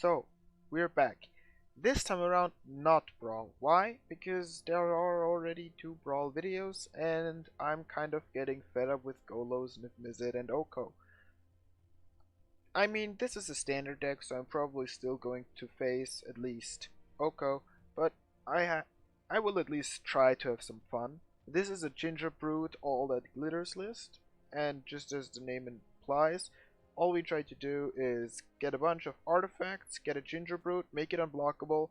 So, we're back. This time around, not Brawl. Why? Because there are already two Brawl videos, and I'm kind of getting fed up with Golos, Nifmizzet, and Oko. I mean, this is a standard deck, so I'm probably still going to face at least Oko, but I will at least try to have some fun. This is a Gingerbrute all that glitters list, and just as the name implies, all we try to do is get a bunch of artifacts, get a Gingerbrute, make it unblockable,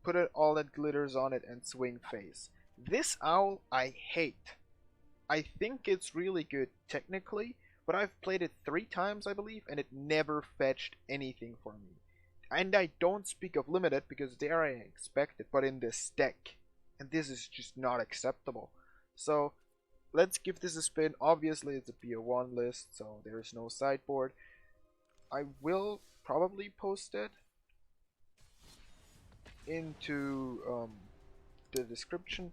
put it all that glitters on it, and swing face. This owl I hate. I think it's really good technically, but I've played it 3 times, I believe, and it never fetched anything for me. And I don't speak of limited because there I expect it, but in this deck. And this is just not acceptable. So let's give this a spin. Obviously it's a BO1 list, so there's no sideboard. I will probably post it into the description.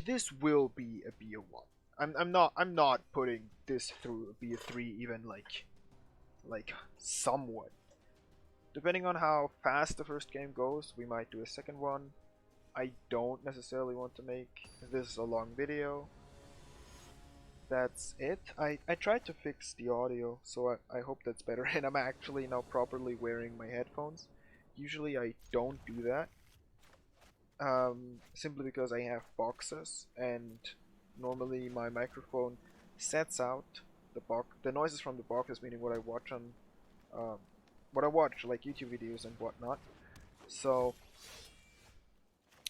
This will be a BO1. I'm not putting this through a BO3 even like somewhat. Depending on how fast the first game goes, we might do a second one. I don't necessarily want to make this a long video. That's it. I tried to fix the audio, so I hope that's better, and I'm actually now properly wearing my headphones. Usually I don't do that, simply because I have boxes, and normally my microphone sets out the noises from the boxes, meaning what I watch on, like YouTube videos and whatnot. So,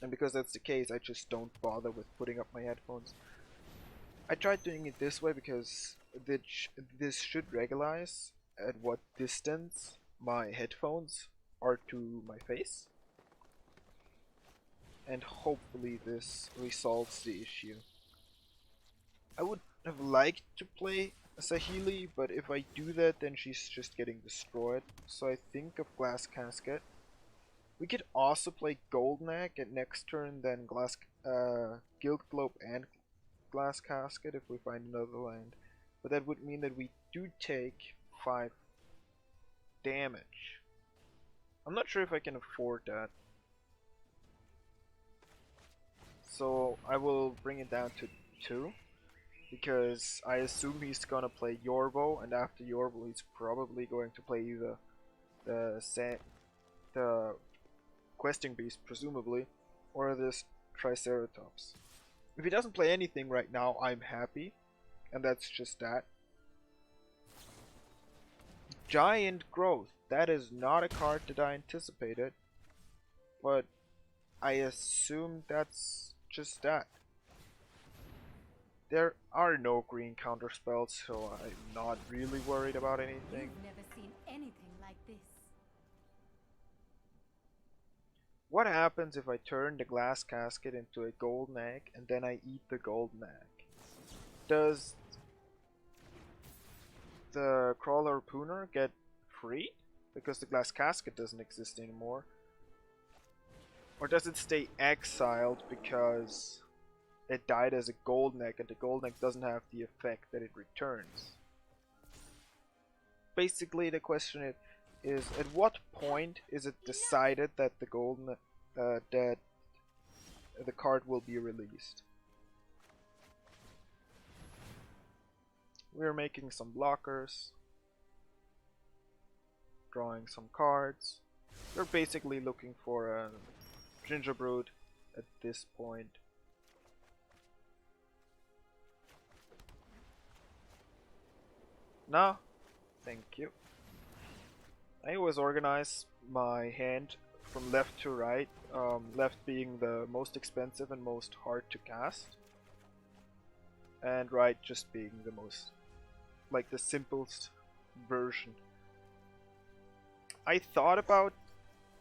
and because that's the case, I just don't bother with putting up my headphones. I tried doing it this way because this should regularize at what distance my headphones are to my face, and hopefully this resolves the issue. I would have liked to play Saheeli, but if I do that, then she's just getting destroyed. So I think of Glass Casket. We could also play Golden Egg at next turn, then Guild Globe and Glass Casket if we find another land. But that would mean that we do take 5 damage. I'm not sure if I can afford that. So I will bring it down to 2. Because I assume he's gonna play Yorbo, and after Yorbo he's probably going to play either the questing beast, presumably, or this Triceratops. If he doesn't play anything right now, I'm happy, and that's just that. Giant Growth. That is not a card that I anticipated, but I assume that's just that. There are no green counterspells, so I'm not really worried about anything. You've never seen anything like this. What happens if I turn the Glass Casket into a golden egg and then I eat the golden egg? Does the Crawler Pooner get free? Because the Glass Casket doesn't exist anymore. Or does it stay exiled because it died as a golden egg and the golden egg doesn't have the effect that it returns? Basically the question is at what point is it decided that that the card will be released? We're making some blockers, drawing some cards. We're basically looking for a Gingerbrute at this point. No, thank you. I always organize my hand from left to right, left being the most expensive and most hard to cast, and right just being the most, like, the simplest version. I thought about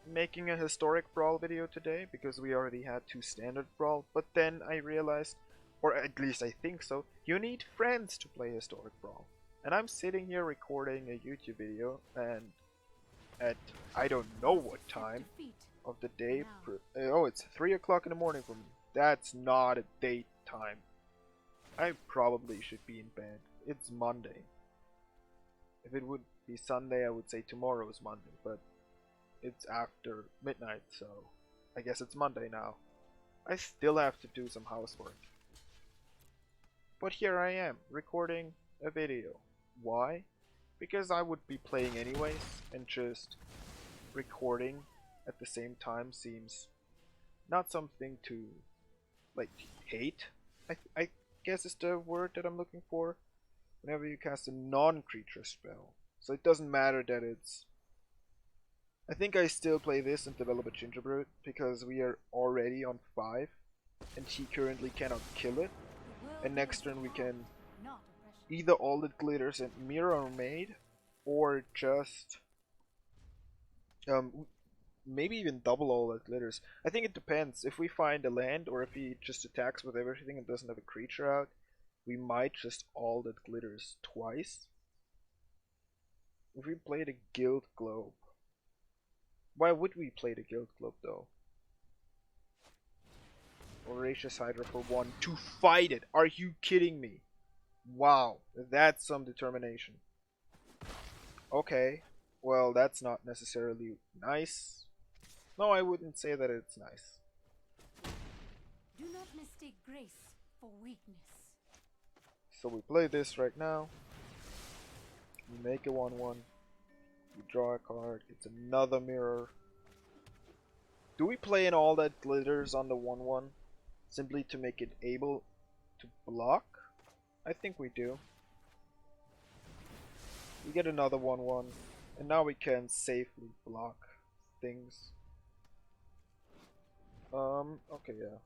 making a historic brawl video today because we already had 2 standard brawl, but then I realized, or at least I think so, you need friends to play historic brawl. And I'm sitting here recording a YouTube video, and at I don't know what time of the day. Oh, it's 3 o'clock in the morning for me. That's not a date time. I probably should be in bed. It's Monday. If it would be Sunday, I would say tomorrow is Monday, but it's after midnight, so I guess it's Monday now. I still have to do some housework. But here I am, recording a video. Why? Because I would be playing anyways, and just recording at the same time seems not something to, like, hate, I guess is the word that I'm looking for. Whenever you cast a non-creature spell. So it doesn't matter that it's... I think I still play this and develop a Gingerbrute, because we are already on 5, and he currently cannot kill it. And next turn we can either all it glitters and Mirrormade, or just maybe even double all that glitters. I think it depends. If we find a land, or if he just attacks with everything and doesn't have a creature out, we might just all that glitters twice. If we play the Guild Globe. Why would we play the Guild Globe though? Voracious Hydra for 1 to fight it. Are you kidding me? Wow, that's some determination. Okay, well that's not necessarily nice. No, I wouldn't say that it's nice. Do not mistake grace for weakness. So we play this right now. We make a 1-1. We draw a card. It's another mirror. Do we play in all that glitters on the 1-1 simply to make it able to block? I think we do. We get another 1-1, and now we can safely block things. Okay, yeah.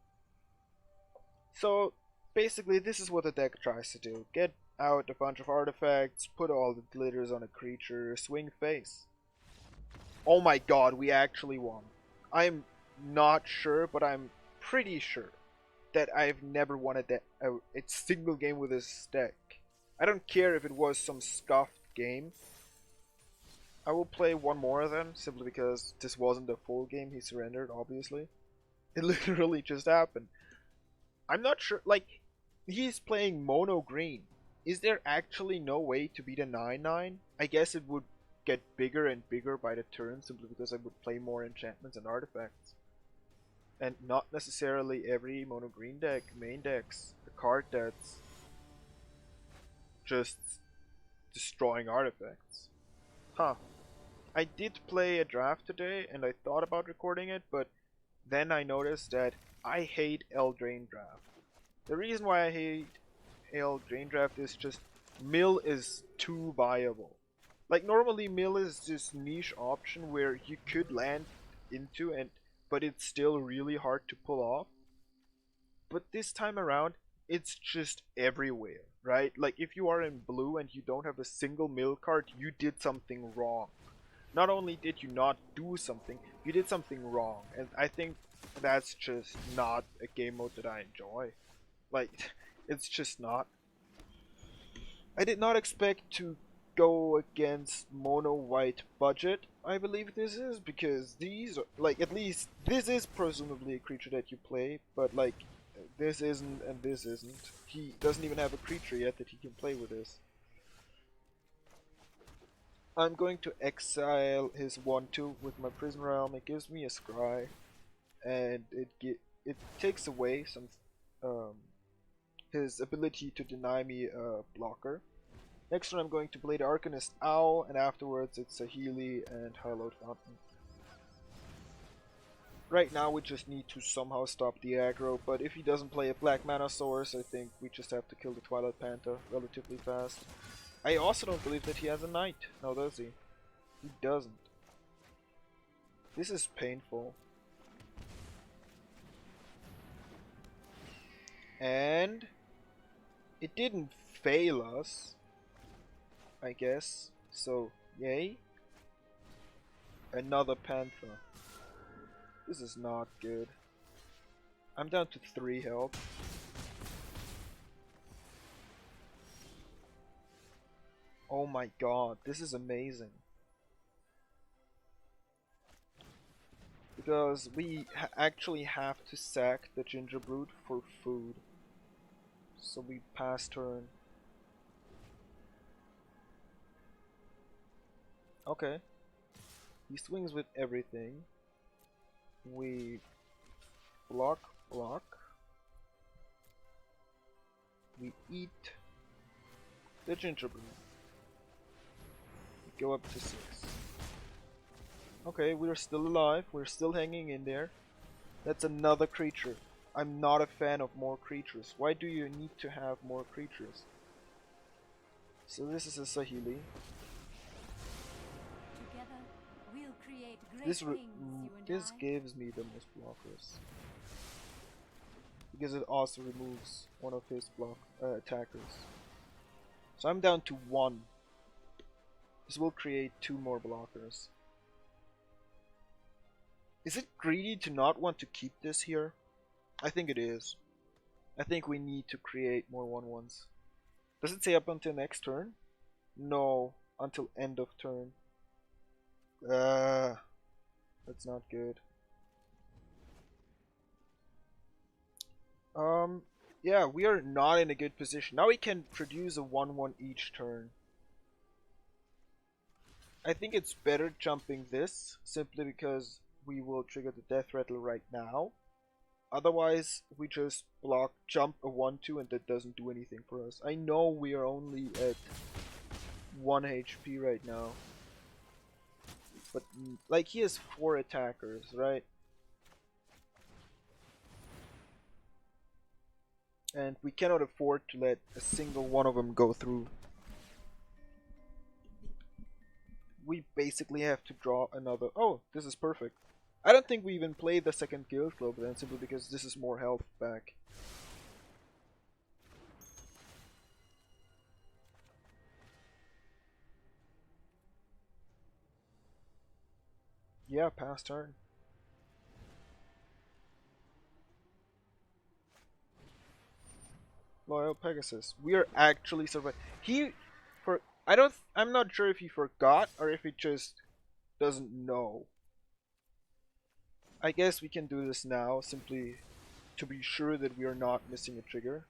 So basically this is what the deck tries to do. Get out a bunch of artifacts, put all the glitters on a creature, swing face. Oh my god, we actually won. I'm not sure, but I'm pretty sure that I've never won a single game with this deck. I don't care if it was some scuffed game. I will play one more of them, simply because this wasn't a full game. He surrendered, obviously. It literally just happened. I'm not sure, like, he's playing mono green. Is there actually no way to beat a 9/9? I guess it would get bigger and bigger by the turn, simply because I would play more enchantments and artifacts. And not necessarily every mono green deck main decks a card that's just destroying artifacts. Huh. I did play a draft today, and I thought about recording it, but then I noticed that I hate Eldraine draft. The reason why I hate Eldraine draft is just mill is too viable. Like, normally mill is this niche option where you could land into, but it's still really hard to pull off. But this time around, it's just everywhere, right? Like, if you are in blue and you don't have a single mill card, you did something wrong. Not only did you not do something, you did something wrong. And I think that's just not a game mode that I enjoy. Like, it's just not. I did not expect to go against mono white budget, I believe this is, because these are, like, at least this is presumably a creature that you play, but like this isn't and this isn't. He doesn't even have a creature yet that he can play with this. I'm going to exile his 1/2 with my Prison Realm. It gives me a scry, and it takes away some his ability to deny me a blocker. Next turn I'm going to play the Arcanist Owl, and afterwards it's Saheeli and Hallowed Fountain. Right now we just need to somehow stop the aggro, but if he doesn't play a black mana source, I think we just have to kill the Twilight Panther relatively fast. I also don't believe that he has a knight. No, does he? He doesn't. This is painful. And it didn't fail us, I guess. So, yay. Another Panther. This is not good. I'm down to 3 health. Oh my god, this is amazing. Because we actually have to sack the Gingerbrute for food. So we pass turn. Okay. He swings with everything. We block, block. We eat the gingerbread. We go up to 6. Okay, we're still alive. We're still hanging in there. That's another creature. I'm not a fan of more creatures. Why do you need to have more creatures? So this is a Saheeli. Together, we'll create great This things, you and this I. gives me the most blockers. Because it also removes one of his attackers. So I'm down to 1. This will create 2 more blockers. Is it greedy to not want to keep this here? I think it is. I think we need to create more 1/1s. Does it say up until next turn? No, until end of turn. That's not good. Yeah, we are not in a good position. Now we can produce a 1/1 each turn. I think it's better jumping this, simply because we will trigger the death rattle right now. Otherwise, we just jump a 1/2 and that doesn't do anything for us. I know we are only at 1 HP right now. But, like, he has 4 attackers, right? And we cannot afford to let a single one of them go through. We basically have to draw another... Oh, this is perfect. I don't think we even played the second Guild Club then, simply because this is more health back. Yeah, pass turn. Loyal Pegasus. We are actually surviving. I'm not sure if he forgot or if he just doesn't know. I guess we can do this now, simply to be sure that we are not missing a trigger.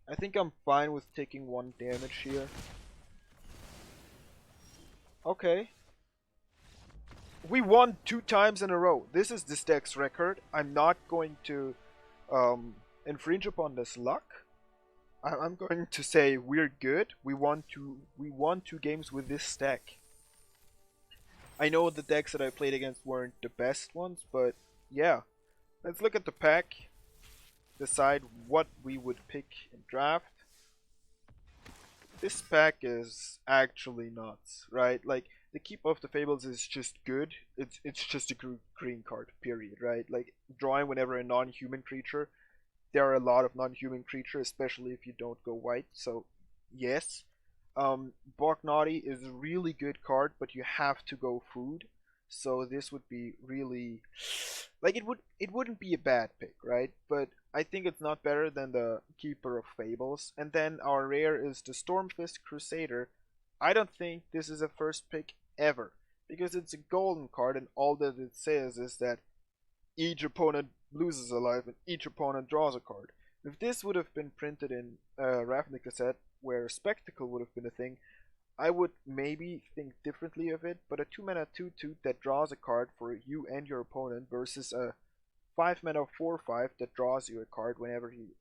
I think I'm fine with taking 1 damage here. Okay. We won 2 times in a row. This is this deck's record. I'm not going to infringe upon this luck. I'm going to say we're good. We won 2 games with this deck. I know the decks that I played against weren't the best ones, but yeah. Let's look at the pack. Decide what we would pick in draft. This pack is actually nuts, right? Like, the Keep of the Fables is just good. It's just a green card, period, right? Like, drawing whenever a non-human creature. There are a lot of non-human creatures, especially if you don't go white, so yes. Borgnati is a really good card, but you have to go food. So this would be really, like, it wouldn't be a bad pick, right? But I think it's not better than the Keeper of Fables. And then our rare is the Stormfist Crusader. I don't think this is a first pick ever, because it's a golden card and all that it says is that each opponent loses a life and each opponent draws a card. If this would have been printed in Ravnica set, where Spectacle would have been a thing, I would maybe think differently of it, but a 2-mana 2/2 that draws a card for you and your opponent versus a 5-mana 4/5 that draws you a card whenever you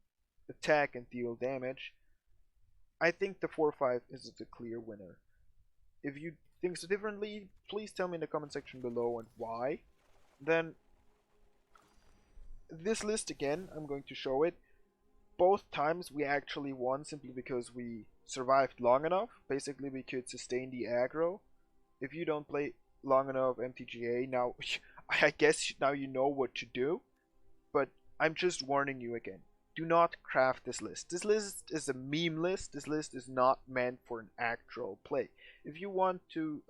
attack and deal damage, I think the 4/5 is the clear winner. If you think so differently, please tell me in the comment section below and why. Then this list again, I'm going to show it. Both times we actually won simply because we survived long enough. Basically, we could sustain the aggro. If you don't play long enough MTGA, now I guess now you know what to do. But I'm just warning you again. Do not craft this list. This list is a meme list. This list is not meant for an actual play. If you want to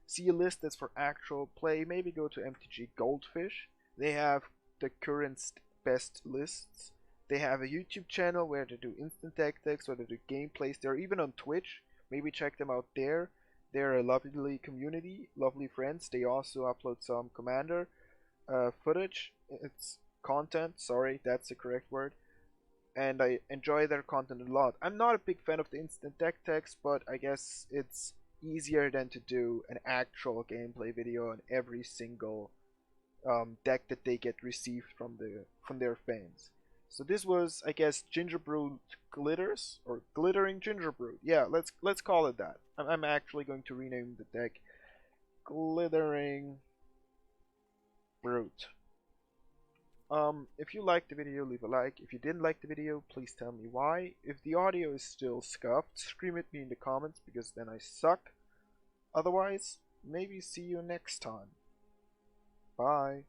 see a list that's for actual play, maybe go to MTG Goldfish. They have the current best lists. They have a YouTube channel where they do instant deck decks, where they do gameplays. They're even on Twitch. Maybe check them out there. They're a lovely community, lovely friends. They also upload some Commander footage. It's content, sorry, that's the correct word. and I enjoy their content a lot. I'm not a big fan of the instant deck text, but I guess it's easier than to do an actual gameplay video on every single deck that they get received from their fans. So this was, I guess, Gingerbrute glitters or glittering Gingerbrute. Yeah, let's call it that. I'm actually going to rename the deck Glittering Brute. If you liked the video, leave a like. If you didn't like the video, please tell me why. If the audio is still scuffed, scream at me in the comments because then I suck. Otherwise, maybe see you next time. Bye.